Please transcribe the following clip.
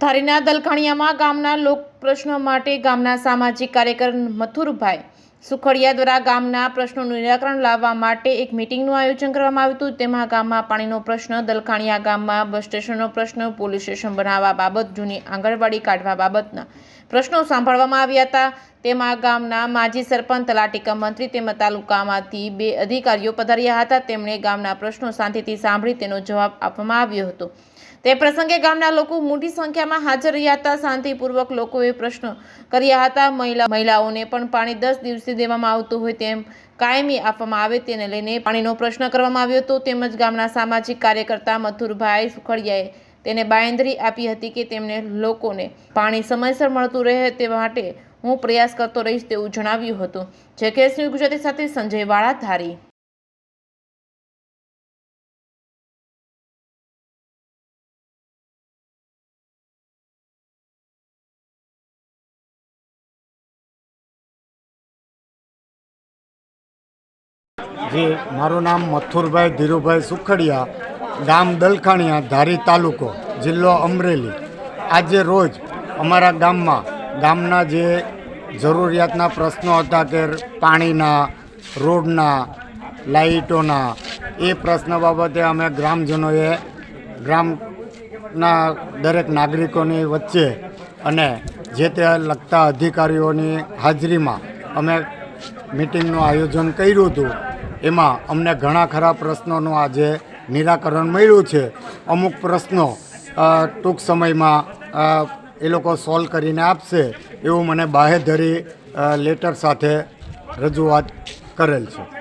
ધારીના દલખાણીયામાં ગામના લોક પ્રશ્નો માટે ગામના સામાજિક કાર્યકર મથુરભાઈ સુખડિયા દ્વારા ગામના પ્રશ્નોનું નિરાકરણ લાવવા માટે એક મીટિંગનું આયોજન કરવામાં આવ્યું હતું। તેમાં ગામમાં પાણીનો પ્રશ્ન, દલખાણીયા ગામમાં બસ સ્ટેશનનો પ્રશ્ન, પોલીસ સ્ટેશન બનાવવા બાબત, જૂની આંગણવાડી કાઢવા બાબતના પ્રશ્નો સાંભળવામાં આવ્યા હતા। તેમાં ગામના માજી સરપંચ, તલાટી કમ મંત્રી તેમજ તાલુકામાંથી 2 અધિકારીઓ પધાર્યા હતા। તેમણે ગામના પ્રશ્નો શાંતિથી સાંભળી તેનો જવાબ આપવામાં આવ્યો હતો। તે પ્રસંગે ગામના લોકો મોટી સંખ્યામાં હાજર રહ્યા હતા। શાંતિપૂર્વક લોકોએ પ્રશ્નો કર્યા હતા। મહિલાઓને પણ પાણી 10 દિવસે દેવામાં આવતું હોય તેમ કાયમી આપવામાં આવે તેને લઈને પાણીનો પ્રશ્ન કરવામાં આવ્યો હતો। તેમજ ગામના સામાજિક કાર્યકર્તા મથુરભાઈ સુખડિયાએ તેને બાંયધરી આપી હતી કે તેમને લોકોને પાણી સમયસર મળતું રહે તે માટે હું પ્રયાસ કરતો રહીશ તેવું જણાવ્યું હતું। જેકેએસ ન્યૂઝ ગુજરાતી સાથે સંજય વાળા, ધારી। જી, મારું નામ મથુરભાઈ ધીરુભાઈ સુખડિયા, ગામ દલખાણીયા, ધારી તાલુકો, જિલ્લો અમરેલી। આજે રોજ અમારા ગામના જે જરૂરિયાતના પ્રશ્નો હતા કે પાણીના, રોડના, લાઇટોના, એ પ્રશ્ન બાબતે અમે ગ્રામજનોએ ગામના દરેક નાગરિકોની વચ્ચે અને જે તે લગતા અધિકારીઓની હાજરીમાં અમે મિટિંગનું આયોજન કર્યું હતું। એમાં અમને ઘણા ખરા પ્રશ્નોનું આજે નિરાકરણ મળ્યું છે। અમુક પ્રશ્નો ટૂંક સમયમાં એ લોકો સોલ્વ કરીને આપશે એવું મને બાહેધરી લેટર સાથે રજૂઆત કરેલ છે।